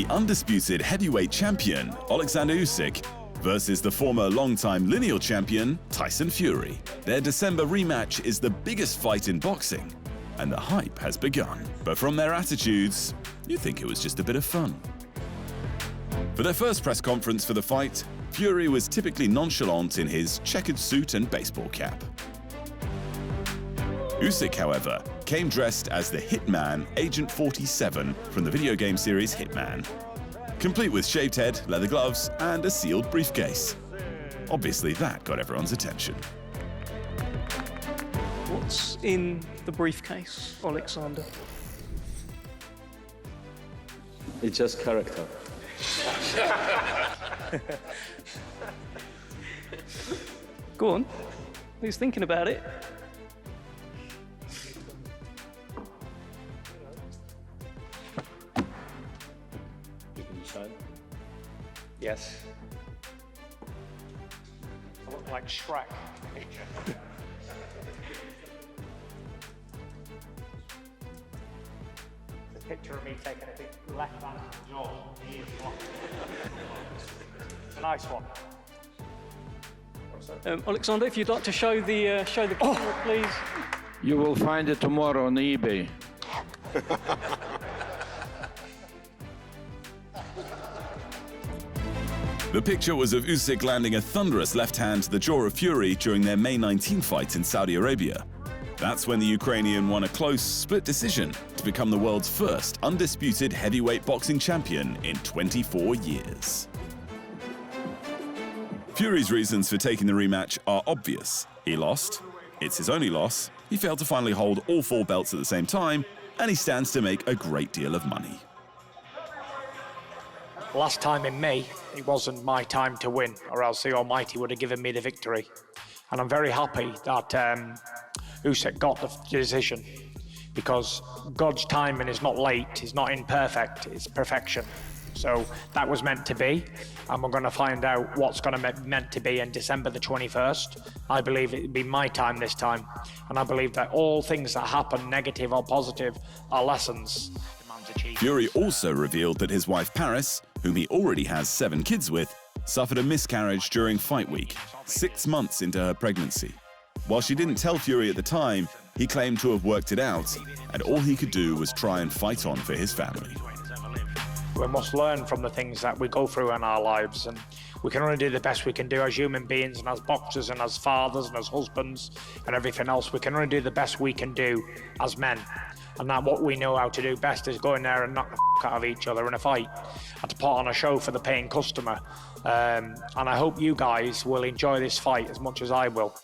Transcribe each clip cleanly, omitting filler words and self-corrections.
undisputed heavyweight champion, Alexander Usyk, versus the former longtime lineal champion, Tyson Fury. Their December rematch is the biggest fight in boxing, and the hype has begun. But from their attitudes, you'd think it was just a bit of fun. For their first press conference for the fight, Fury was typically nonchalant in his checkered suit and baseball cap. Usyk, however, came dressed as the Hitman Agent 47 from the video game series Hitman, complete with shaved head, leather gloves, and a sealed briefcase. Obviously, that got everyone's attention. What's in the briefcase, Alexander? It's just character. Go on. Who's thinking about it? You can decide. Yes. I look like Shrek. It's a picture of me taking a big left hand to the jaw. It's a nice one. Alexander, if you'd like to show the camera, please. You will find it tomorrow on eBay. The picture was of Usyk landing a thunderous left hand to the jaw of Fury during their May 19 fight in Saudi Arabia. That's when the Ukrainian won a close, split decision to become the world's first undisputed heavyweight boxing champion in 24 years. Fury's reasons for taking the rematch are obvious. He lost, it's his only loss, he failed to finally hold all 4 belts at the same time, and he stands to make a great deal of money. Last time in May, it wasn't my time to win, or else the Almighty would have given me the victory. And I'm very happy that Usyk got the decision, because God's timing is not late, it's not imperfect, it's perfection. So that was meant to be, and we're going to find out what's going to be meant to be in December the 21st. I believe it'll be my time this time, and I believe that all things that happen, negative or positive, are lessons. Fury also revealed that his wife Paris, whom he already has 7 kids with, suffered a miscarriage during fight week, 6 months into her pregnancy. While she didn't tell Fury at the time, he claimed to have worked it out, and all he could do was try and fight on for his family. We must learn from the things that we go through in our lives, and we can only do the best we can do as human beings and as boxers and as fathers and as husbands and everything else. We can only do the best we can do as men. And that what we know how to do best is go in there and knock the out of each other in a fight and to put on a show for the paying customer. And I hope you guys will enjoy this fight as much as I will.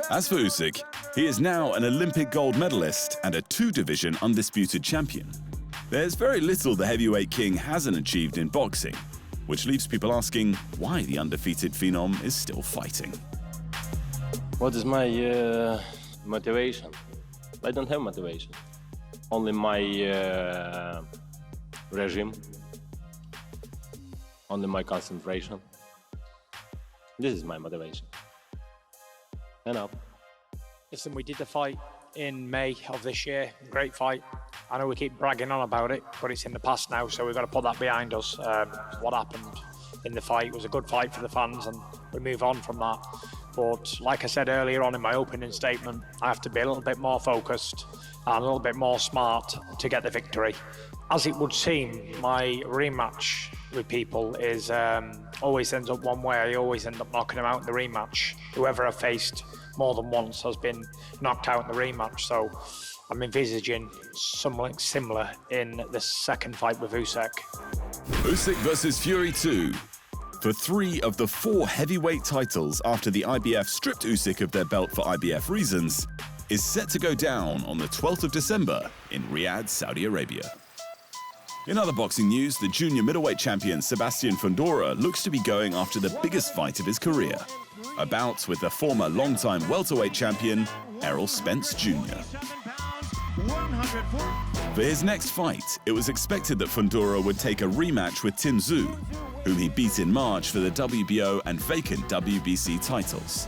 As for Usyk, he is now an Olympic gold medalist and a 2-division undisputed champion. There's very little the heavyweight king hasn't achieved in boxing, which leaves people asking why the undefeated phenom is still fighting. What is my motivation? I don't have motivation. Only my regime. Only my concentration. This is my motivation. Enough. Listen, we did the fight in May of this year. Great fight. I know we keep bragging on about it, but it's in the past now, so we've got to put that behind us. What happened in the fight was a good fight for the fans, and we move on from that. But like I said earlier on in my opening statement, I have to be a little bit more focused and a little bit more smart to get the victory. As it would seem, my rematch with people is always ends up one way. I always end up knocking them out in the rematch. Whoever I've faced more than once has been knocked out in the rematch. So I'm envisaging something similar in the second fight with Usyk. Usyk versus Fury 2. For 3 of the 4 heavyweight titles after the IBF stripped Usyk of their belt for IBF reasons, is set to go down on the 12th of December in Riyadh, Saudi Arabia. In other boxing news, the junior middleweight champion Sebastian Fundora looks to be going after the biggest fight of his career, a bout with the former longtime welterweight champion Errol Spence Jr. For his next fight, it was expected that Fundora would take a rematch with Tim Tszyu, whom he beat in March for the WBO and vacant WBC titles.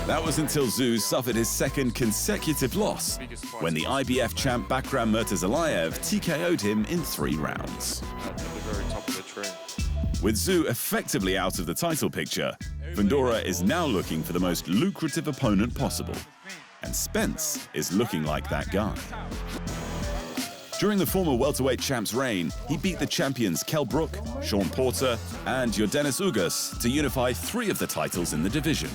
That was until Tszyu suffered his second consecutive loss, when the IBF champ Bakram Murtazalayev TKO'd him in 3 rounds. At the very top of the train. With Tszyu effectively out of the title picture, Fundora is now looking for the most lucrative opponent possible. And Spence is looking like that guy. During the former welterweight champ's reign, he beat the champions Kell Brook, Sean Porter, and Yordenis Ugas to unify 3 of the titles in the division.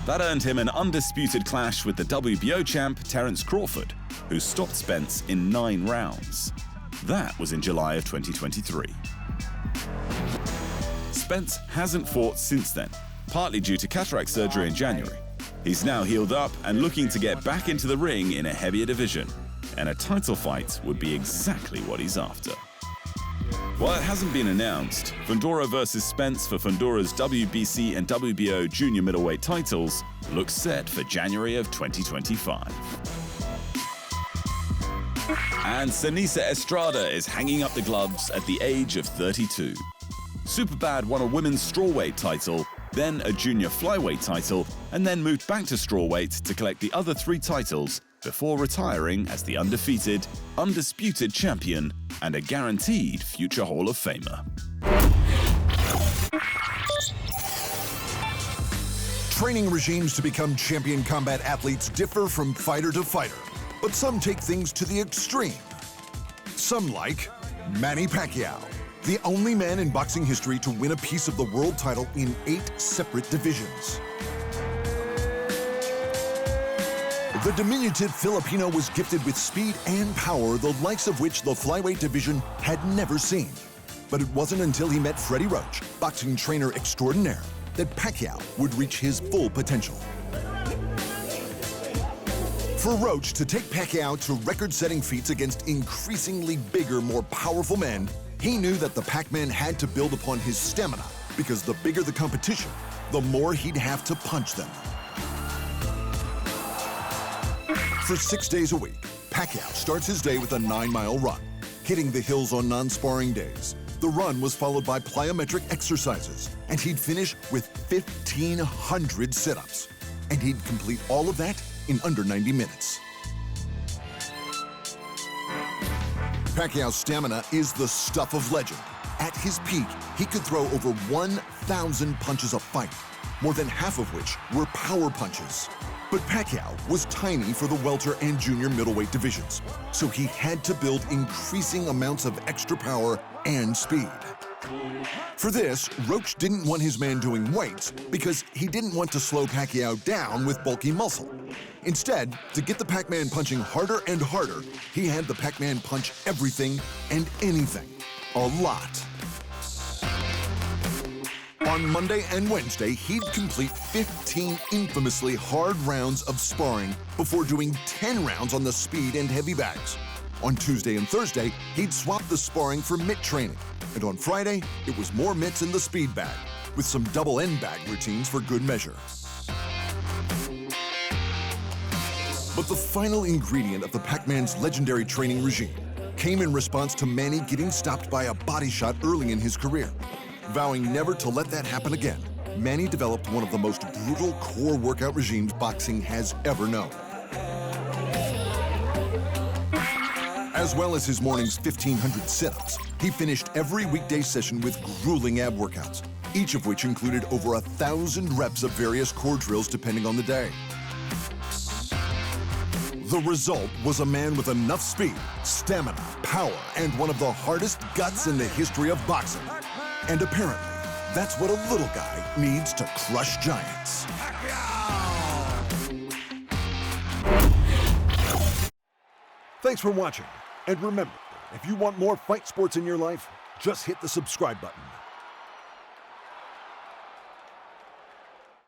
That earned him an undisputed clash with the WBO champ Terence Crawford, who stopped Spence in 9 rounds. That was in July of 2023. Spence hasn't fought since then, partly due to cataract surgery in January. He's now healed up and looking to get back into the ring in a heavier division, and a title fight would be exactly what he's after. While it hasn't been announced, Fundora versus Spence for Fundora's WBC and WBO junior middleweight titles looks set for January of 2025. And Seniesa Estrada is hanging up the gloves at the age of 32. Superbad won a women's strawweight title, then a junior flyweight title, and then moved back to strawweight to collect the other 3 titles before retiring as the undefeated, undisputed champion and a guaranteed future Hall of Famer. Training regimes to become champion combat athletes differ from fighter to fighter, but some take things to the extreme. Some like Manny Pacquiao, the only man in boxing history to win a piece of the world title in 8 separate divisions. The diminutive Filipino was gifted with speed and power, the likes of which the flyweight division had never seen. But it wasn't until he met Freddie Roach, boxing trainer extraordinaire, that Pacquiao would reach his full potential. For Roach to take Pacquiao to record-setting feats against increasingly bigger, more powerful men, he knew that the Pac-Man had to build upon his stamina, because the bigger the competition, the more he'd have to punch them. For 6 days a week, Pacquiao starts his day with a 9-mile run, hitting the hills on non-sparring days. The run was followed by plyometric exercises, and he'd finish with 1,500 sit-ups. And he'd complete all of that in under 90 minutes. Pacquiao's stamina is the stuff of legend. At his peak, he could throw over 1,000 punches a fight, more than half of which were power punches. But Pacquiao was tiny for the welter and junior middleweight divisions, so he had to build increasing amounts of extra power and speed. For this, Roach didn't want his man doing weights because he didn't want to slow Pacquiao down with bulky muscle. Instead, to get the Pac-Man punching harder and harder, he had the Pac-Man punch everything and anything. A lot. On Monday and Wednesday, he'd complete 15 infamously hard rounds of sparring before doing 10 rounds on the speed and heavy bags. On Tuesday and Thursday, he'd swap the sparring for mitt training. And on Friday, it was more mitts in the speed bag, with some double end bag routines for good measure. But the final ingredient of the Pac-Man's legendary training regime came in response to Manny getting stopped by a body shot early in his career. Vowing never to let that happen again, Manny developed one of the most brutal core workout regimes boxing has ever known. As well as his morning's 1,500 sit-ups, he finished every weekday session with grueling ab workouts, each of which included over 1,000 reps of various core drills depending on the day. The result was a man with enough speed, stamina, power, and one of the hardest guts in the history of boxing. And apparently, that's what a little guy needs to crush giants. Thanks for watching. And remember, if you want more fight sports in your life, just hit the subscribe button.